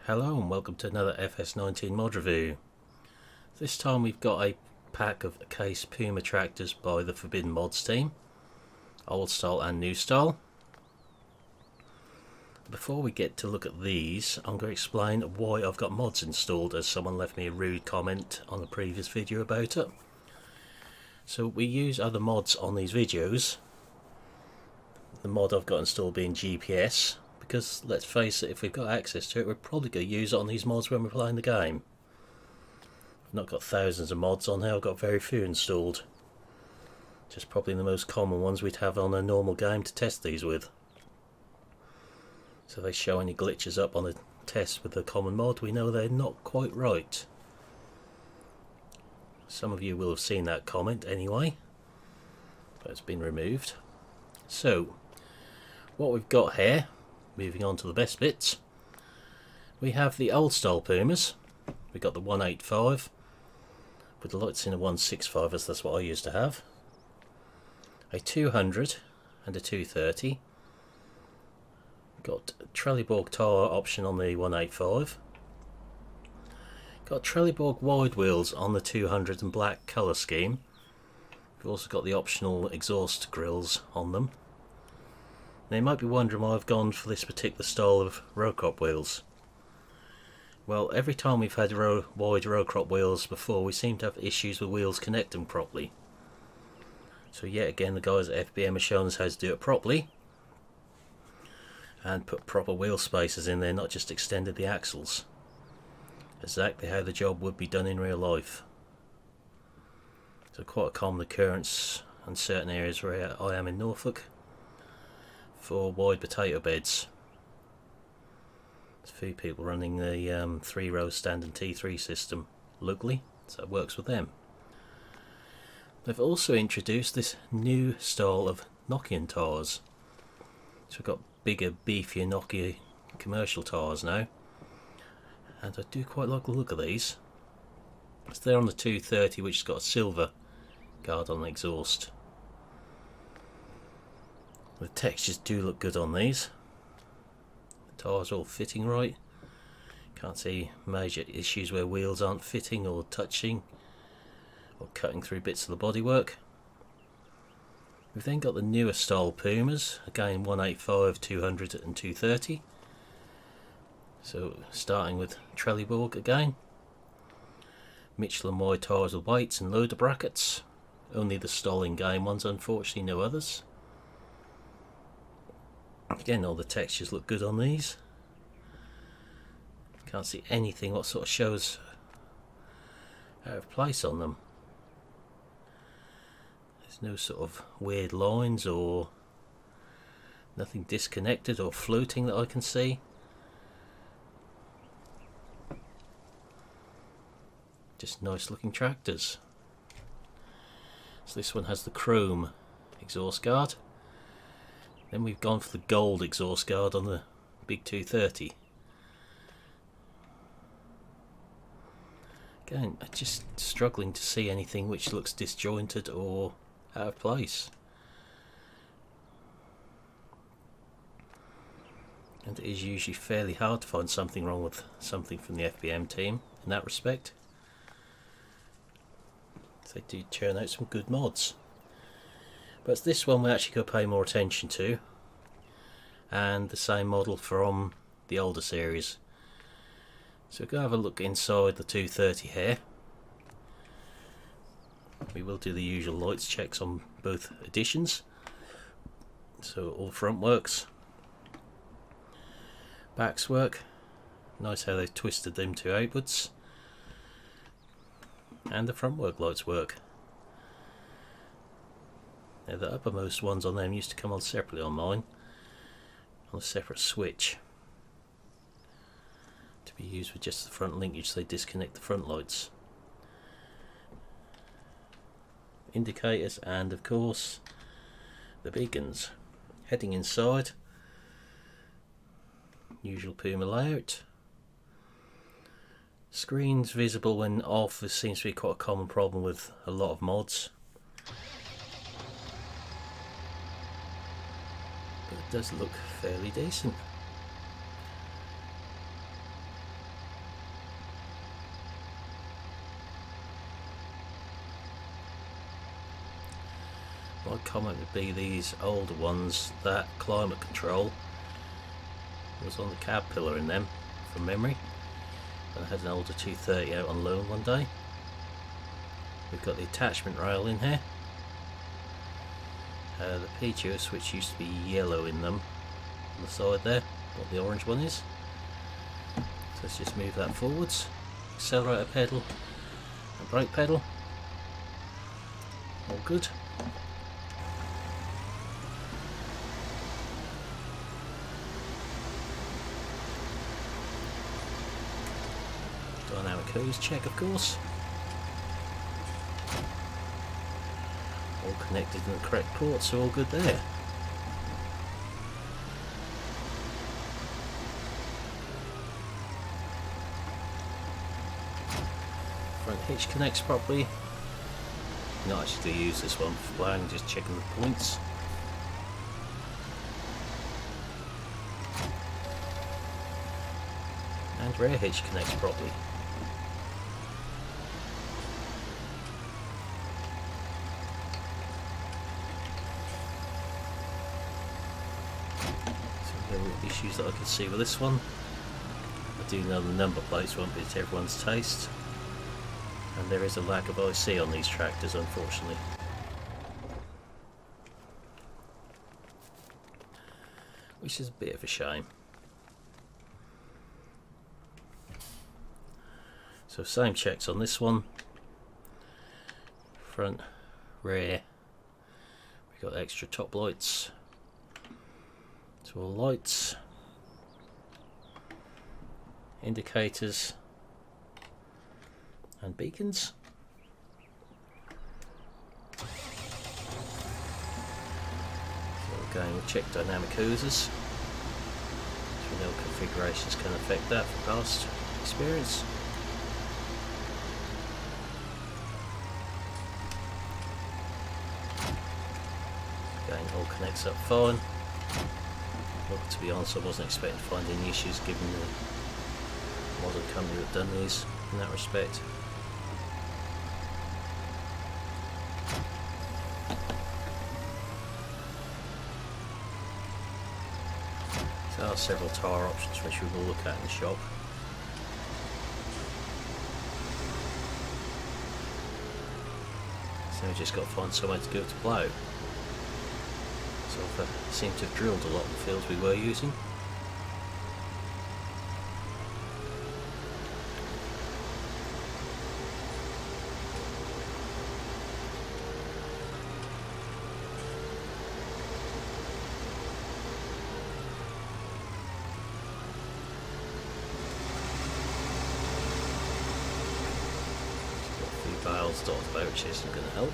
Hello and welcome to another FS19 mod review. This time we've got a pack of Case Puma tractors by the Forbidden Mods team, old style and new style. Before we get to look at these, I'm going to explain why I've got mods installed, as someone left me a rude comment on a previous video about it. So we use other mods on these videos, the mod I've got installed being GPS, because let's face it, if we've got access to it, we're probably going to use it on these mods when we're playing the game. I've not got thousands of mods on here, I've got very few installed. Just probably the most common ones we'd have on a normal game to test these with. So if they show any glitches up on a test with the common mod, we know they're not quite right. Some of you will have seen that comment anyway, but it's been removed. So, what we've got here, moving on to the best bits, we have the old style Pumas. We've got the 185 with the lights in a 165, as that's what I used to have, a 200 and a 230. Got a Trelleborg tyre option on the 185. Got Trelleborg wide wheels on the 200 and black colour scheme. We've also got the optional exhaust grills on them. Now you might be wondering why I've gone for this particular style of row crop wheels. Well, every time we've had wide row crop wheels before, we seem to have issues with wheels connecting properly. So yet again, the guys at FBM have shown us how to do it properly and put proper wheel spacers in there, not just extended the axles. Exactly how the job would be done in real life. So quite a common occurrence in certain areas where I am in Norfolk for wide potato beds. There's a few people running the 3-row standard T3 system locally, so it works with them. They've also introduced this new style of Nokian tyres. So we've got bigger, beefier Nokia commercial tyres now, and I do quite like the look of these. So they're on the 230, which has got a silver guard on the exhaust. The textures do look good on these. The tyres are all fitting right. Can't see major issues where wheels aren't fitting or touching or cutting through bits of the bodywork. We've then got the newer style Pumas, again 185, 200 and 230. So starting with Trelleborg again. Michelin wide tyres with weights and loader brackets. Only the Stalin game ones, unfortunately no others. Again, all the textures look good on these. Can't see anything what sort of shows out of place on them. There's no sort of weird lines or nothing disconnected or floating that I can see. Just nice looking tractors. So this one has the chrome exhaust guard. Then we've gone for the gold exhaust guard on the big 230. Again, I'm just struggling to see anything which looks disjointed or out of place. And it is usually fairly hard to find something wrong with something from the FBM team in that respect. They do churn out some good mods. But it's this one we're actually going to pay more attention to, and the same model from the older series. So we're going to have a look inside the 230 here. We will do the usual lights checks on both editions. So all front works, backs work. Nice how they've twisted them to outwards, and the front work lights work. Now the uppermost ones on them used to come on separately on mine, on a separate switch, to be used with just the front linkage, so they disconnect the front lights. Indicators, and of course the beacons. Heading inside, usual Puma layout. Screens visible when off. This seems to be quite a common problem with a lot of mods. But it does look fairly decent. comment would be these older ones, that climate control was on the cab pillar in them, from memory. And I had an older 230 out on loan one day. We've got the attachment rail in here. The PTO switch used to be yellow in them on the side there, what the orange one is. So let's just move that forwards. Accelerator pedal and brake pedal. All good. Dynamic hose check, of course. All connected in the correct ports, so all good there. Front hitch connects properly. Not actually use this one for playing, just checking the points. And rear hitch connects properly. So no issues that I can see with this one. I do know the number plates won't be to everyone's taste. And there is a lack of IC on these tractors, unfortunately. Which is a bit of a shame. So same checks on this one. Front, rear. We've got extra top lights. So all lights. Indicators. And beacons. So again, we'll check dynamic hoses. So we know configurations can affect that from past experience. Again, all connects up fine. Look, to be honest, I wasn't expecting to find any issues given the model company that have done these in that respect. There are several tyre options which we will look at in the shop. So we've just got to find somewhere to go to plough. So I seem to have drilled a lot of the fields we were using. Valves dotted about, which isn't going to help.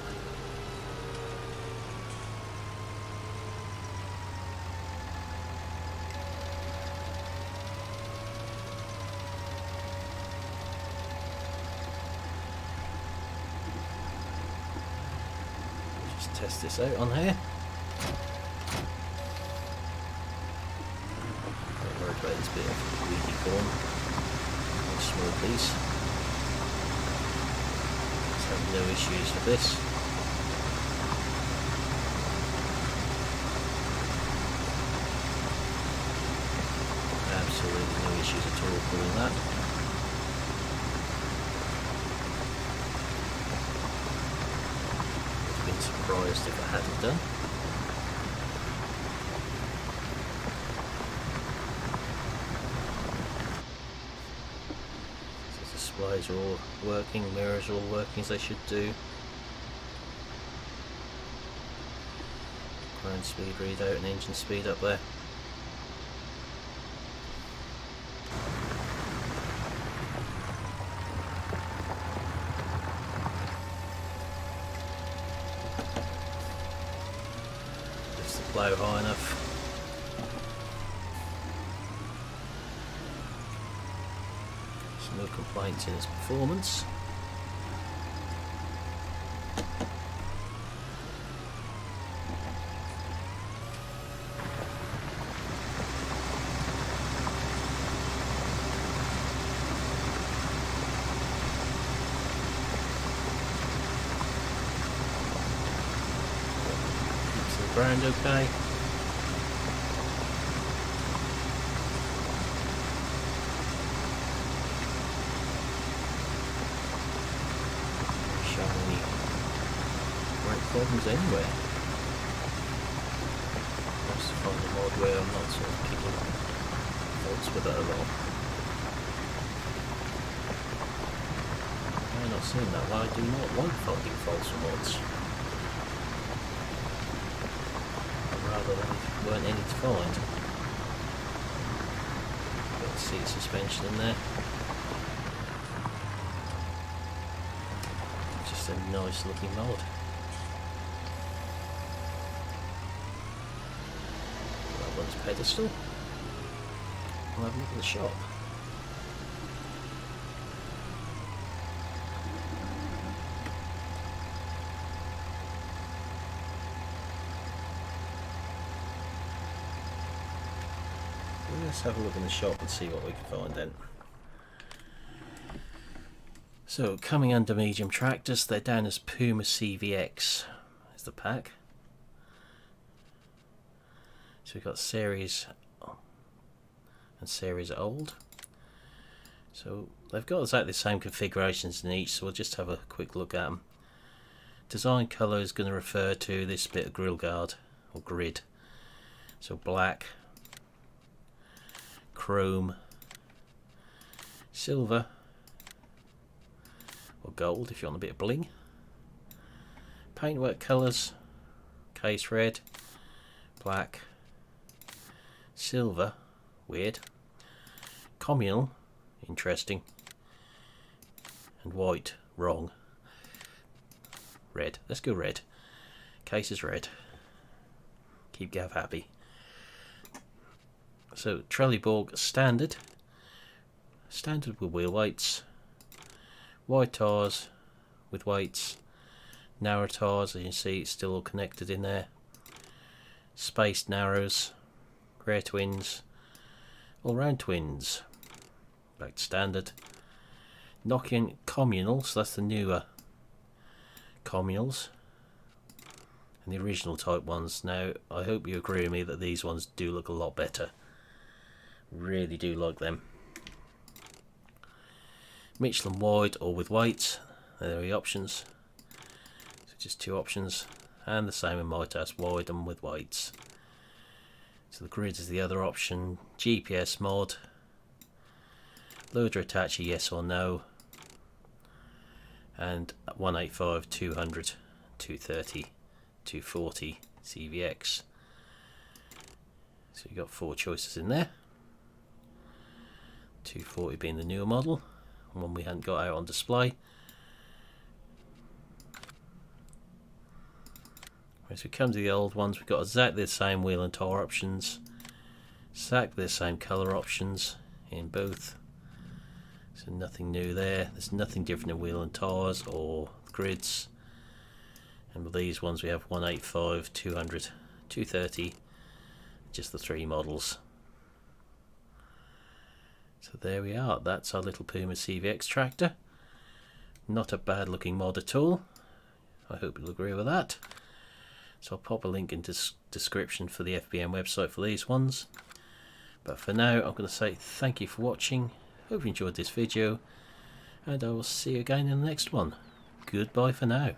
Just test this out on here. Don't worry about this bit of weedy corn. A small piece. No issues with this. Absolutely no issues at all pulling that. Would have been surprised if I hadn't done. Displays are all working, mirrors are all working as they should do. Ground speed readout and engine speed up there. Lifts the plough high enough. No complaints in its performance. ground okay. Show any great problems anywhere. Nice to find a mod where I'm not sort of picking faults with it a lot. I'm not seeing that. Well, I do not like finding faults with mods. Rather than weren't any to find. Got seat suspension in there. Just a nice looking mod. That one's pedestal. I'll have a look at the shop. Let's have a look in the shop and see what we can find then. So coming under medium tractors, they're down as Puma CVX is the pack. So we've got series and series old. So they've got exactly the same configurations in each, so we'll just have a quick look at them. Design colour is going to refer to this bit of grill guard or grid. So black, chrome, silver, or gold if you want a bit of bling. Paintwork colours, case red, black, silver, weird, communal, interesting, and white, wrong. Red, let's go red. Case is red. Keep Gav happy. So Trelleborg standard with wheel weights, wide tyres with weights, narrow tyres, as you can see it's still all connected in there, spaced narrows, rear twins, all round twins, back to standard, Nokian communal, so that's the newer communals, and the original type ones. Now I hope you agree with me that these ones do look a lot better. Really do like them. Michelin wide or with weights, there are the options. So just two options, and the same in my test, wide and with weights. So the grid is the other option. GPS mod, loader attacher yes or no, and 185, 200, 230, 240 CVX. So you've got four choices in there. 240 being the newer model, one we hadn't got out on display. As we come to the old ones, we've got exactly the same wheel and tyre options, exactly the same colour options in both, so nothing new there. There's nothing different in wheel and tyres or grids. And with these ones we have 185, 200, 230, just the three models. So there we are, that's our little Puma CVX tractor. Not a bad looking mod at all. I hope you'll agree with that. So I'll pop a link in the description for the FBM website for these ones. But for now I'm going to say thank you for watching. Hope you enjoyed this video, and I will see you again in the next one. Goodbye for now.